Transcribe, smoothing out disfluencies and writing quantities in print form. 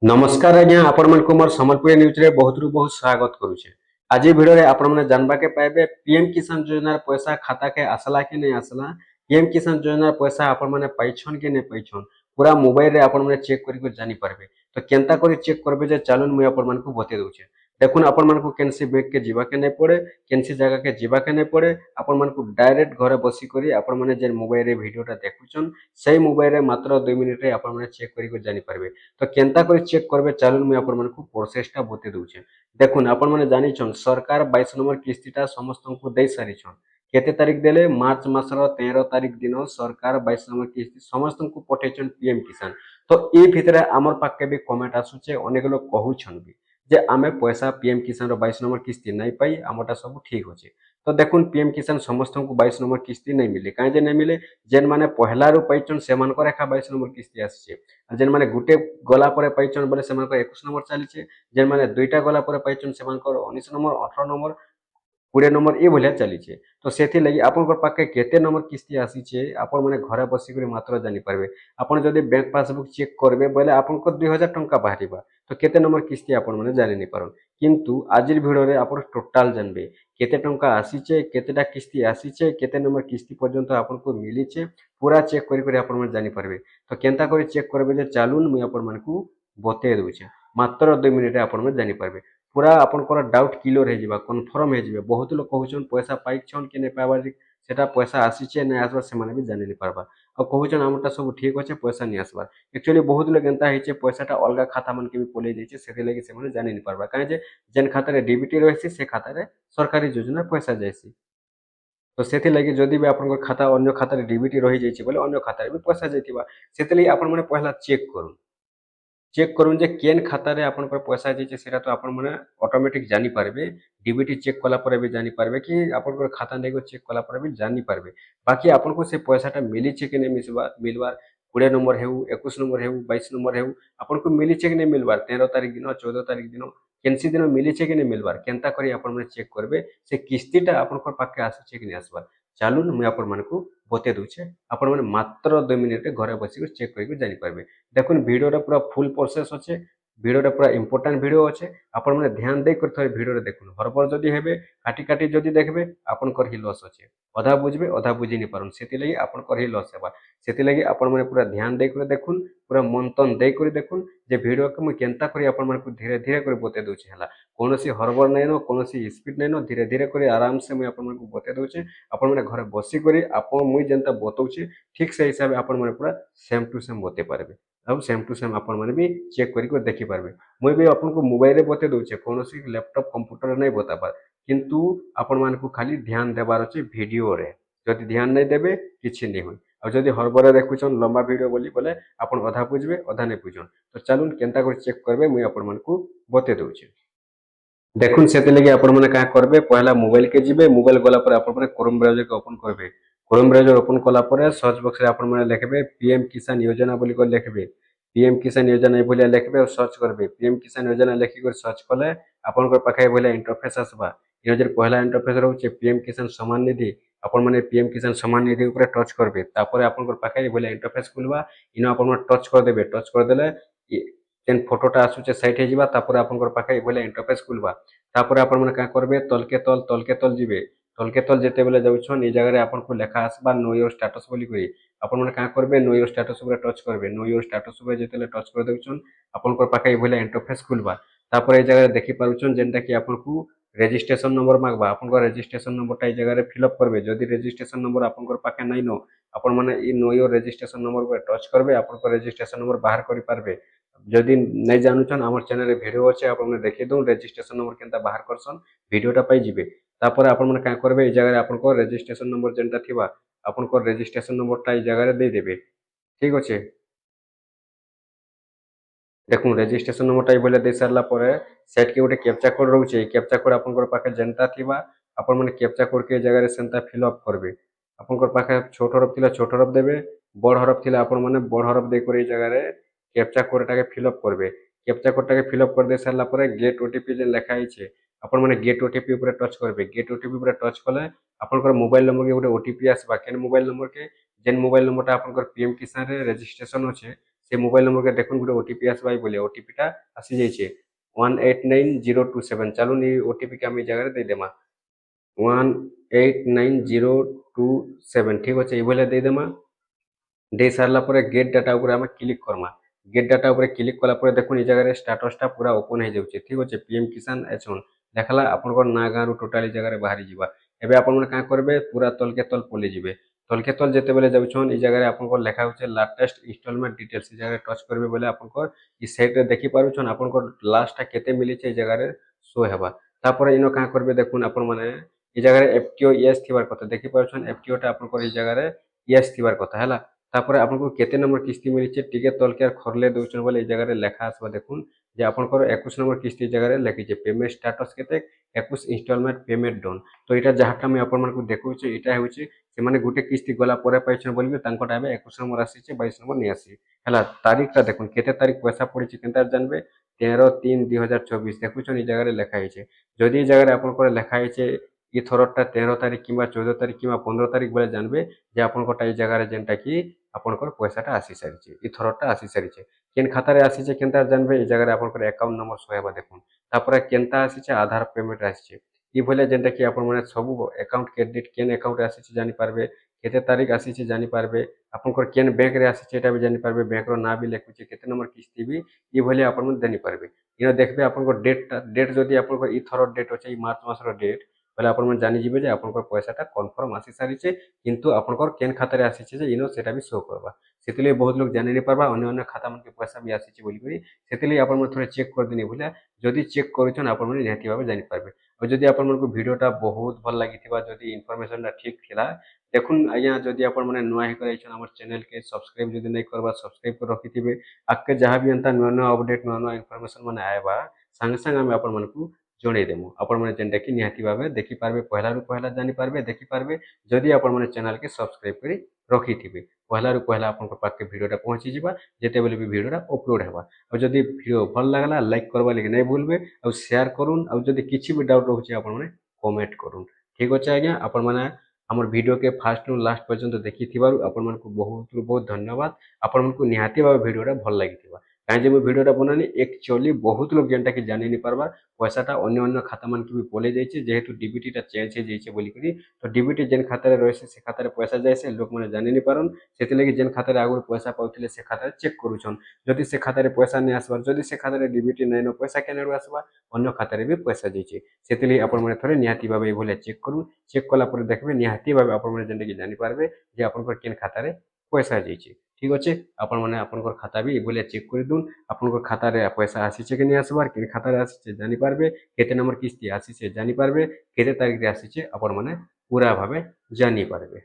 नमस्कार आज्ञा आपण मन मोर संबलपुर न्यूज रे बहुत रु बहुत स्वागत करूछे। आज वीडियो रे आपण मन जानबा के पाइबे पीएम किसान योजना पैसा खाता के आसला कि नहीं आसला। पीएम किसान योजना पैसा आपण माने पाइछन कि नहीं पाइछन पूरा मोबाइल रे आपण माने चेक करि जानि पारबे। तो केनता करि चेक करबे जे चालून मुई आपण मन को बते दउछे। देखुन आपण मन को केनसी बैंक के जीवा के नहीं पड़े, केनसी जगह के जीवा के नहीं पड़े। आपण मन को डायरेक्ट घरे बसी करी आपण माने जे मोबाइल रे वीडियोटा देखुछन सेही मोबाइल रे मात्र 2 मिनिट रे आपण माने चेक करि जानि पारबे। तो केनता कर चेक करबे चालून मुई आपण मानकु प्रोसेसटा बते दउछे। देखुन आपण माने जानि छन सरकार 22 नंबर किस्तीटा समस्त को दे सारी छन। केते तारीख देले मार्च मासर 13 तारीख दिन सरकार 22 नंबर किस्ती समस्त को पठेछन पीएम किसान। तो ए भितरे हमर पाके भी कमेंट आसुचे अनेक लोग कहउछन भी जे आमे पैसा पीएम किसान रो 22 नंबर किस्ती नहीं पाई हमटा सब ठीक होचे। तो देखुन पीएम किसान समस्त को 22 नंबर किस्ती नहीं मिले काहे जे नहीं मिले जेन माने पहला रो पाइछन सेमान को रेखा 22 नंबर किस्ती आसीचे। जेन माने गुटे गला परे पाइछन बोले सेमान 21 नंबर चलीचे। जेन माने दुईटा गला परे पाइछन सेमान 19 नंबर 18 नंबर 20 नंबर ए भलिया चलीचे। तो सेथि लगी आपन पाखे केते नंबर किस्ती आसीचे आपण माने घरे बसी करी मात्र जानि पारबे। आपण जदि बैंक पासबुक चेक करबे बोले आपन को 2000 टंका बाहरिबा। तो केते नंबर किस्ती आपण माने जानि नि पारन। किंतु आजिर भिडियो रे आपण टोटल जानबे केते टंका आसीचे, केतेटा किस्ती आसीचे, केते नंबर किस्ती पर्यंत आपन को मिलीचे पूरा चेक करी करी आपण माने जानि पारबे। तो केनता करी चेक करबे जे चालून मुई आपण मानकु बते दउछे। मात्र 2 मिनिट रे आपण माने जानि पारबे। पूरा आपनकर डाउट क्लियर हो जावा कन्फर्म हो जावे। बहुत लोग कहउछन पैसा पाइछन कि नहीं पाइबार सेटा पैसा आसीचे नहीं आसबार से माने भी जानि नहीं पारबा। और कहउछन हमटा सब ठीक होचे पैसा नहीं आसबार। एक्चुअली बहुत लोग एंता हेचे पैसाटा अलगा खाता मन के भी पले जाइछे सेति लागि से माने जानि नहीं पारबा काहे जे जेन खाता रे डीबीटी रहसी से खाता रे सरकारी योजना पैसा जाइसी। तो सेति लागि जदि भी आपनकर खाता अन्य खाता रे डीबीटी रहि जाइछे बोले अन्य खाता रे भी पैसा जाइतिबा। सेति लागि आपण माने पहला चेक करूँ चेक करूँ जे केन खाता रे आपनकर पैसा जाइछे सेटा तो आपण माने ऑटोमेटिक जानि पारबे। डीबीटी चेक कला परे भी जानि पारबे कि आपनकर खाता नेगो चेक कला परे भी जानि पारबे। बाकी आपनको से पैसाटा मिलिछे कि नहीं मिलबार 20 नंबर हेउ 21 नंबर हेउ 22 नंबर हेउ आपनको मिलिछे कि नहीं मिलबार 13 तारीख दिन 14 तारीख दिन केनसी दिन मिलिछे कि नहीं मिलबार केनता करी आपण माने चेक करबे से किस्तीटा आपनकर पाखे आसीछे कि नहीं आसबार। चालून मुई आपण मानकु बते दउछे आपण माने मात्र 2 मिनिट रे घरे बसी चेक करि जानि पारबे। देखुन वीडियोटा पूरा फुल प्रोसेस अच्छे वीडियोटा पूरा इंपोर्टेंट वीडियो अच्छे आपण माने ध्यान दे कर थोड़े वीडियो रे देखुन हरबर जदी हेबे काटी काटी जदी देखबे आपण कर ही लॉस अच्छे अधा बुझबे अधा बुझी नहीं पारन सेति लागि आपण कर ही लॉस हेबा। सेति लागि आपण माने पूरा ध्यान दे कर देखुन पूरा मन तन दे कर देखुन जे वीडियो के मु केनता करी आपण माने धीरे धीरे कर बते दोछे हला कोनोसी हरबर नै न कोनोसी स्पीड नै न धीरे धीरे कर आराम से मु आपण माने बते दोछे आपण माने घरे बसी करी आपण मुई जेंता बतौछे ठीक से हिसाब आपण माने पूरा सेम टू सेम बते पारबे। अब सेम टू सेम आपण माने भी चेक करी देखि पारबे। मुई भी आपन को मोबाइल रे बते दउछे कोनोसी लैपटॉप कंप्यूटर नै बता पार किंतु आपण मान को खाली ध्यान देबार अछि वीडियो रे जदि ध्यान नै देबे किछि नै होय। और जदि हरबरे देखुछन लंबा वीडियो बोली बोले आपण अधा बुझबे अधा नै बुझन। तो चलुन केनता कर चेक करबे मुई आपण मान को बते दउछे। देखुन सेते लगे आपण माने का करबे पहला मोबाइल के जिबे मोबाइल गला पर आपण माने क्रोम ब्राउजर के ओपन करबे। क्रोम ब्राउजर ओपन कला पर सर्च बॉक्स रे आपण माने लिखबे पीएम किसान योजना बोली को लिखबे। पीएम किसान योजना बोलिया लिखबे और सर्च करबे। पीएम किसान योजना लिखि कर सर्च कले आपण को पाखे बोले इंटरफेस आसबा। ये जे पहला इंटरफेस रहउचे पीएम किसान सम्मान निधि आपण माने पीएम किसान सम्मान निधि ऊपर टच करबे। तापर आपण को पाखे बोले इंटरफेस खुलबा इनो आपण माने टच कर देबे। टच कर देले जेन फोटोटा आसुचे साइड हे जिबा तापर आपण को पाखे बोले इंटरफेस खुलबा। तापर आपण माने का करबे तलके तल जिबे। तलके तल जेते बेले जाउछन ए जगह रे आपण को लेखा आसबा नो योर स्टेटस बोली करी आपण माने का करबे नो योर स्टेटस ऊपर टच करबे। नो योर स्टेटस ऊपर जेतेले टच कर देउछन आपण को पाखे बोले इंटरफेस खुलबा। तापर ए जगह रे देखि पारुछन जेनटा कि आपण को रजिस्ट्रेशन नंबर मागबा। आपण को रजिस्ट्रेशन नंबरटा ए जगह रे फिल अप करबे। जदि रजिस्ट्रेशन नंबर आपण को पाखे नै नो आपण माने ई नो योर रजिस्ट्रेशन नंबर ऊपर टच करबे आपण को रजिस्ट्रेशन नंबर बाहर करि पारबे। जदि नै जानुछन हमर चैनल रे वीडियो अछि आपण माने देखि दउ रजिस्ट्रेशन नंबर केनता बाहर करसन वीडियोटा पाई जिबे। तापर आपण माने का करबे ए जगह रे आपण को रजिस्ट्रेशन नंबर जेनटा थिबा आपण को रजिस्ट्रेशन नंबरटा ए जगह रे दे देबे। ठीक अछि देखुन रजिस्ट्रेशन नंबरटा ए बोले दे सारला परे सेट के गोटे कैप्चा कोड रहउचे कैप्चा कोड आपण को पाखे जेनता थिबा आपण माने कैप्चा कोड के जगह रे सेनता फिल अप करबे। आपण को पाखे छोट हरफ थिला छोट हरफ देबे बड़ हरफ थिला आपण माने बड़ हरफ दे कर ए जगह रे कैप्चा कोडटा के फिल अप करबे। कैप्चा कोडटा के फिल अप कर दे सारला परे गेट ओटीपी जे लेखा आइछे आपण माने गेट ओटीपी ऊपर टच करबे। गेट ओटीपी ऊपर टच कले आपनकर मोबाइल नंबर के गोटे ओटीपी आसबा केन मोबाइल नंबर के जेन मोबाइल नंबरटा आपनकर पीएम किसान रे रजिस्ट्रेशन होचे ସେ ମୋବାଇଲ ନମ୍ବର କେ ଦେଖୁন ଗୋଟେ ଓଟିପି আসবাই বলে ওটিপি টা আসি যাইছে 189027 চালুন এই ওটিপি কে আমি এই জায়গায় দেই দেমা 189027 ঠিক আছে এইভাবে দেই দেমা দেই সারলা পরে গেট ডাটা উপরে আমি ক্লিক করমা গেট ডাটা উপরে ক্লিক কলা পরে দেখুন এই জায়গায় স্ট্যাটাসটা পুরা ওপেন হয়ে যাচ্ছে ঠিক আছে পিএম কিষান এচন দেখালা আপনার না গাঁরু টোটাল এই জায়গায় বাহারি যা এবে আপনার কাঁ করবে পুরা তলকে তল পলে যাবে তলকে তল যেতবে যাচ্ছেন এই জায়গায় আপনার লেখা হচ্ছে লাটেস্ট ইনস্টলমেন্ট ডিটেলস এই জায়গায় টচ করবে বলে আপনার এই সাইটে দেখি পারুছন আপনার লাস্টটা কেতে মিলিছে এই জায়গায় শো হবা তারপরে ইনো কাঁ করবে দেখুন আপন মানে এই জায়গায় এফটিও ইয়েস থিবার কথা দেখি পারুছন এফটিওটা আপনার এই জায়গায় ইয়েস থিবার কথা হেলা তারপরে আপনার কেতে নম্বর কিস্তি মিলিছে টিকে তলকে আর খরলে দৌছন বলে এই জায়গায় লেখা আসবা দেখুন যে আপনার 21 নম্বর কিস্তি এই জায়গায় লেখিছে পেমেন্ট স্ট্যাটাস কেতে 21 ইনস্টলমেন্ট পেমেন্ট ডন তো এটা যাহাটা আমি আপনার দেখুছি এটা হচ্ছে ସେମାନେ ଗୋଟେ କିସ୍ତି ଗଲା ପରେ ପାଇଛନ୍ ବୋଲିକି ତାଙ୍କଟା ଏବେ 21 ନମ୍ବର ଆସିଛି 22 ନମ୍ବର ନେଇ ଆସିଛି ହେଲା ତାରିଖଟା ଦେଖୁନ୍ କେତେ ତାରିଖ ପଇସା ପଡିଛି କେନ୍ତା ଜାଣିବେ 13/3/2024 ଦେଖୁଛନ୍ এই ଜାଗାରେ ଲେଖା ହେଇছে ଯଦି এই ଜାଗାରେ ଆପଣଙ୍କର ଲେଖା ହେଇছে ଇ ଥରଟା 13 ତାରିଖ କିମ୍ବା 14 ତାରିଖ କିମ୍ବା 15 ତାରିଖ ବେଳେ ଜାଣିବେ ଯେ ଆପଣଙ୍କଟା এই ଜାଗାରେ ଯେନ୍ଟା କି ଆପଣଙ୍କର ପଇସାଟା ଆସି ସାରିଛି ଇ ଥରଟା ଆସି ସାରିছে କେନ୍ ଖାତାରେ ଆସିছে କେନ୍ତା ଜାଣିବେ এই ଜାଗାରେ ଆପଣଙ୍କର ଆକାଉଣ୍ଟ ନମ୍ବର ଶୋ ହେବା ଦେଖୁନ୍ ତାପରେ କେନ୍ତା ଆସିছে ଆଧାର পেমেন্ট ଆସିছে এইভাবে যেটা কি আপনার মানে সবু অ্যাকাউন্ট ক্রেডিট কেন অ্যাকাউন্টে আসিছে জানিপারবে কেতে তারিখ আসিছে জানিপারবে আপনার কেন ব্যাঙ্করে আসিছে এটা বি জানিপারবে ব্যাঙ্কর না বি লেখুছে কেতে নম্বর কিস্তি বি এইভাবে আপনার জানিপারবে ইনো দেখবে আপনার ডেট যদি আপনার ইথর ডেট আছে এই মার্চ মাসর ডেট তাহলে আপনার জানিଯିবে যে আপনার পয়সাটা কনফর্ম আসি সারিছে কিন্তু আপনার কেন খাতারে আসিছে যে ইনো সেটা বি শো করবা সেতিলে বহুত লোক জানি নি পারবা অন্য অন্য খাতা মানে পয়সা বি আসিছে বলি করি সেতিলে আপনার থোড়া চেক করে দিনি বলে যদি চেক করছেন আপনার নিহাতি ভাবে জানিপারবে আর যদি আপনার ভিডিওটা বহুত ভাল লাগিথিবা যদি ইনফরমেশনটা ঠিক থিলা দেখুন আজ্ঞা যদি আপনার মানে নয়া হয়ে আইছেন আমার চ্যানেল কে সবস্ক্রাইব যদি নাই করবা সবস্ক্রাইব করে রখিথিবে আজকে যাহা বি এন্তা নয়া নয়া আপডেট নয়া নয়া ইনফরমেশন মানে আইবা সাঙ্গে সাঙ্গে আমি আপনার জনাই দেমু আপনার মানে যেটা কি নিহাতি ভাবে দেখি পারবে পহলারু পহলা জানি পারবে দেখি পারবে যদি আপনার মানে চ্যানেল কে সবস্ক্রাইব করে রখিথিবে পহলারু পহলা আপনার পাখে ভিডিওটা পৌঁছি যা যেতেবেলে বি ভিডিওটা অপলোড হবা আর যদি ভিডিও ভাল লাগলা লাইক করবা লাগি নাই ভুলবে আর শেয়ার করুন আর যদি কিছু বি ডাউট রହୁଛି ଆପଣ ମାନେ কমেন্ট করুন ঠিক আছে আজ্ঞা ଆପଣ মানে আমার video K first to last পর্যন্ত ଦେଖିଥିବାରୁ ଆପଣ ମାନଙ୍କୁ ବହୁତ ବହୁତ ଧନ୍ୟବାଦ ଆପଣ ମାନଙ୍କୁ ନିହାତି ଭାବେ ଭିডিওটা ଭଲ ଲାଗିଥିବ କାହିଁ ଯେ ମୁଁ ଭିডিওটা ବନାନି একচুয়ালি ବହୁତ লোক যেটা কি জানি নি পারবা পয়সাটা অন্য অন্য খাতা মানকে বি পলে যাইছে যেহেতু ডিবিটি টা চেঞ্জ হয়ে যাইছে বলি করি তো ডিবিটি যেন খাতারে রয়েছে সে খাতারে পয়সা যাইছে লোক মানে জানি নি পারন সেতিলাগি যেন খাতারে আগর পয়সা পাউଥିଲେ সে খাতারে চেক করুছন যদি সে খাতারে পয়সা নেই আসবার যদি সে খাতারে ডিবিটি নাই ন পয়সা কেনারু আসবা অন্য খাতারে বি পয়সা যাইছে সেতিলাগি আপন মানে থরে নিহাতি ভাবে এইভাবে চেক করুন চেক কলা পরে দেখবে নিহাতি ভাবে আপন মানে যেটা কি জানি পারবে যে আপনার কেন খাতারে পয়সা যাইছে ঠিক আছে আপন মানে আপনার খাতা বি এইভাবে চেক করে দুন আপনার খাতারে পয়সা আসিছে কি নিয়ে আসবার কেন খাতারে আসিছে জানি পারবে কেতে নম্বর কিস্তি আসিছে জানি পারবে কেতে তারিখে আসিছে আপন মানে পুরা ভাবে জানি পারবে